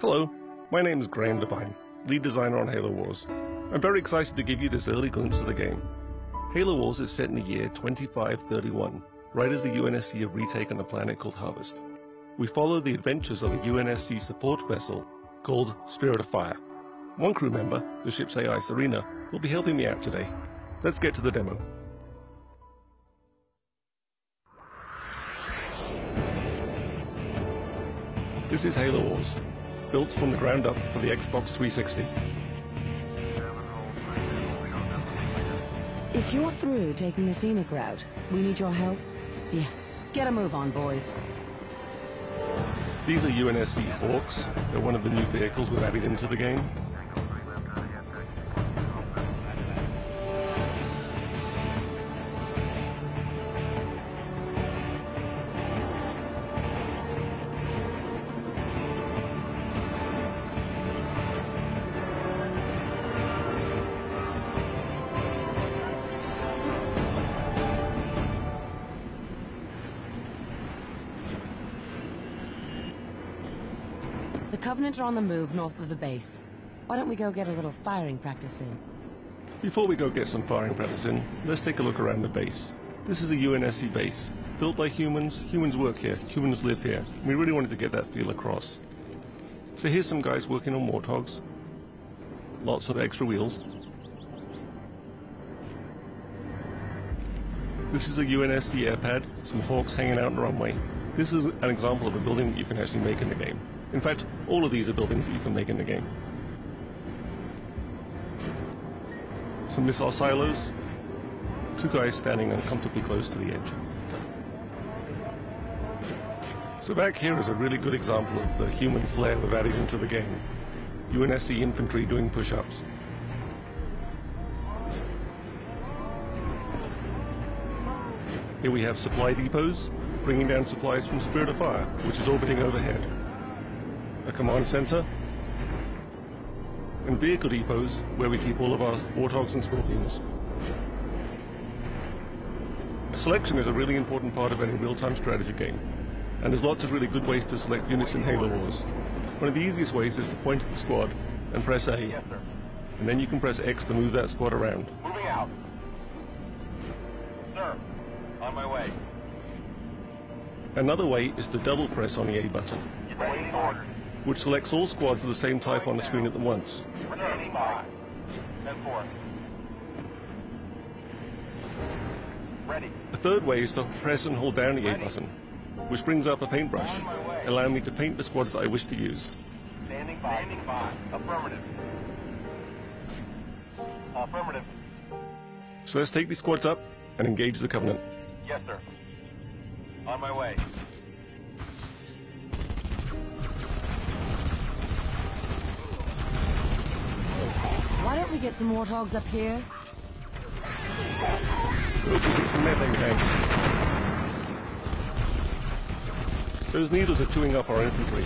Hello, my name is Graham Devine, lead designer on Halo Wars. I'm very excited to give you this early glimpse of the game. Halo Wars is set in the year 2531, right as the UNSC have retaken a planet called Harvest. We follow the adventures of a UNSC support vessel called Spirit of Fire. One crew member, the ship's AI Serena, will be helping me out today. Let's get to the demo. This is Halo Wars, built from the ground up for the Xbox 360. If you're through taking the scenic route, we need your help. Yeah, get a move on, boys. These are UNSC Hawks. They're one of the new vehicles we've added into the game. The Covenant are on the move north of the base. Why don't we go get a little firing practice in? Before we go get some firing practice in, let's take a look around the base. This is a UNSC base, built by humans. Humans work here, humans live here. We really wanted to get that feel across. So here's some guys working on warthogs. Lots of extra wheels. This is a UNSC airpad, some Hawks hanging out on the runway. This is an example of a building that you can actually make in the game. In fact, all of these are buildings that you can make in the game. Some missile silos. Two guys standing uncomfortably close to the edge. So back here is a really good example of the human flair we've added into the game. UNSC infantry doing push-ups. Here we have supply depots, bringing down supplies from Spirit of Fire, which is orbiting overhead. A command center, and vehicle depots where we keep all of our warthogs and scorpions. Selection is a really important part of any real-time strategy game, and there's lots of really good ways to select units in Halo Wars. One of the easiest ways is to point at the squad and press A, Yes, sir. and then you can press X to move that squad around. Moving out. Sir, on my way. Another way is to double press on the A button, Waiting orders. which selects all squads of the same type on the screen at once. Standing by. 10-4. Ready. A third way is to press and hold down the A button, which brings up a paintbrush, On my way. allowing me to paint the squads that I wish to use. Standing by. Standing by. Affirmative. Affirmative. So let's take these squads up and engage the Covenant. Yes, sir. On my way. Why don't we get some warthogs up here? Look, we get some methane tanks. Those needles are chewing up our infantry.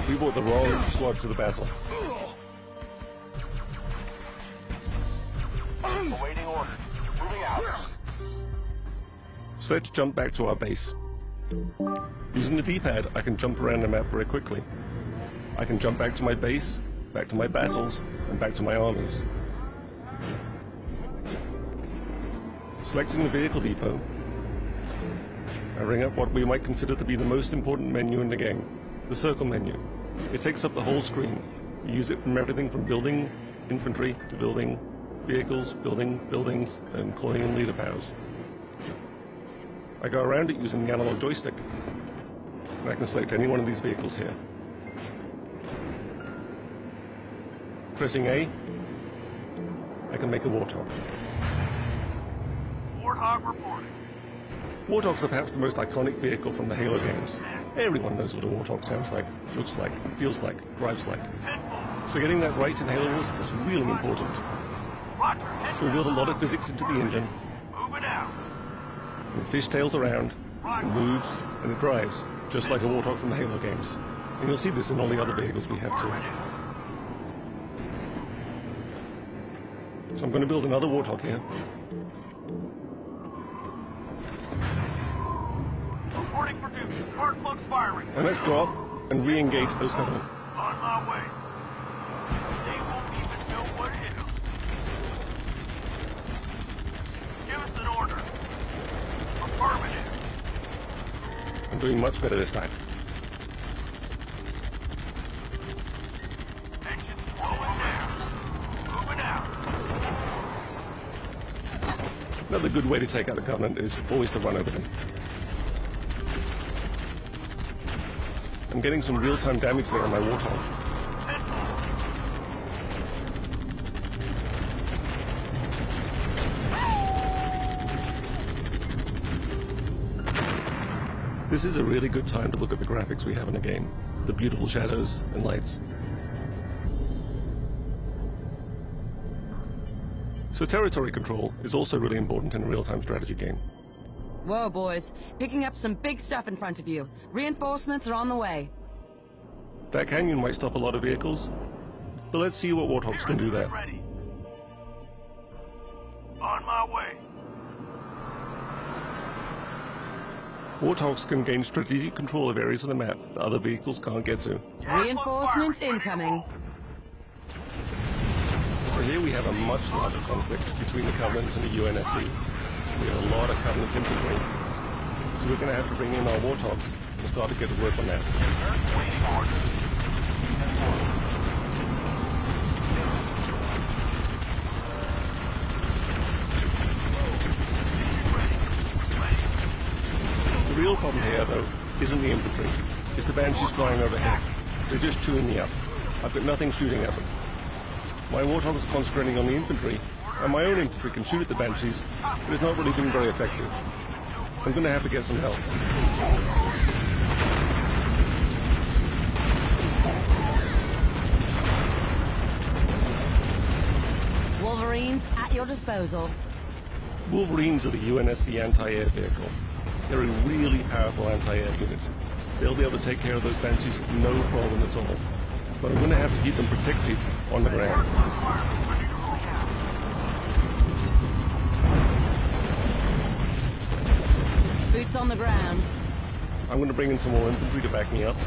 We brought the wrong squad to the battle. Awaiting orders. Moving out. So let's jump back to our base. Using the D-pad, I can jump around the map very quickly. I can jump back to my base, back to my battles, and back to my armies. Selecting the vehicle depot, I bring up what we might consider to be the most important menu in the game, the circle menu. It takes up the whole screen. You use it from everything from building infantry to building vehicles, building buildings, and calling in leader powers. I go around it using the analog joystick, and I can select any one of these vehicles here. Pressing A, I can make a warthog. Warthog reporting. Warthogs are perhaps the most iconic vehicle from the Halo games. Everyone knows what a warthog sounds like, looks like, feels like, drives like. So getting that right in Halo Wars was really important. So we built a lot of physics into the engine. Moving out. It fishtails around, it moves, and it drives, just like a warthog from the Halo games. And you'll see this in all the other vehicles we have too. So I'm going to build another warthog here. Reporting for duty. Spark plugs firing. And let's go up and re-engage those Covenant. On my way. They won't even know what hit them. Give us an order. Affirmative. I'm doing much better this time. Engine slowing down. Moving out. Another good way to take out a Covenant is always to run over them. I'm getting some real-time damage there on my Warthog. This is a really good time to look at the graphics we have in the game, the beautiful shadows and lights. So territory control is also really important in a real-time strategy game. Whoa, boys. Picking up some big stuff in front of you. Reinforcements are on the way. That canyon might stop a lot of vehicles, but let's see what Warthogs can do there. Ready. On my way. Warthogs can gain strategic control of areas of the map that other vehicles can't get to. Reinforcements incoming. So here we have a much larger conflict between the Covenants and the UNSC. We have a lot of Covenant infantry, so we're going to have to bring in our Warthogs and start to get to work on that. Waiting orders. The real problem here, though, isn't the infantry. It's the Banshees flying overhead. They're just chewing me up. I've got nothing shooting at them. My Warthog is concentrating on the infantry, and my own infantry can shoot at the Banshees, but it's not really been very effective. I'm going to have to get some help. Wolverines at your disposal. Wolverines are the UNSC anti-air vehicle. They're a really powerful anti-air unit. They'll be able to take care of those Banshees no problem at all. But I'm going to have to keep them protected on the ground. Boots on the ground. I'm going to bring in some more infantry to back me up.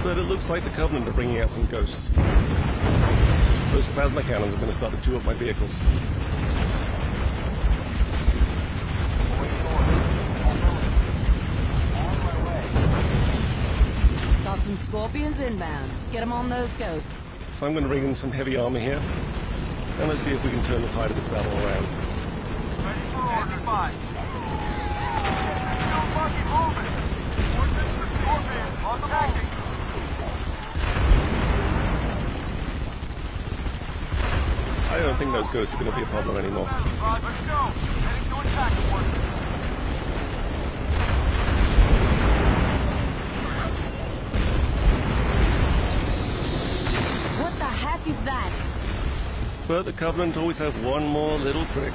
But it looks like the Covenant are bringing out some ghosts. Those plasma cannons are going to start to chew up my vehicles. Got some Scorpions inbound. Get them on those ghosts. So I'm going to bring in some heavy armor here. And let's see if we can turn the tide of this battle around. Ready for order. Still fucking moving. Ordnance for Scorpion on the backing. I don't think those ghosts are going to be a problem anymore. Let's go. Heading to attack order. What the heck is that? But the Covenant always have one more little trick.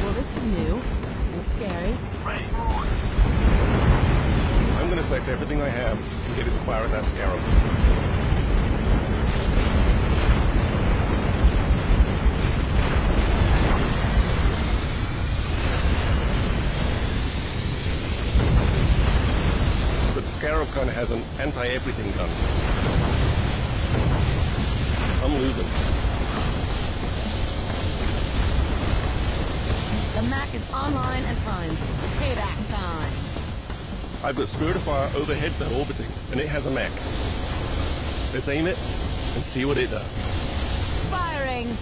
Well, this is new and scary. Ready for order. I'm going to select everything I have and get it to fire at that Scarab. But the Scarab kind of has an anti-everything gun. I'm losing. The Mac is online and primed. Payback time. I've got Spirit of Fire overhead though, orbiting, and it has a mech. Let's aim it and see what it does. Firing!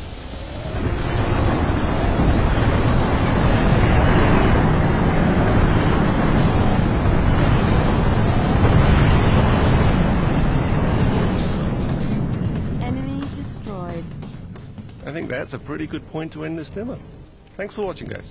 Enemy destroyed. I think that's a pretty good point to end this demo. Thanks for watching, guys.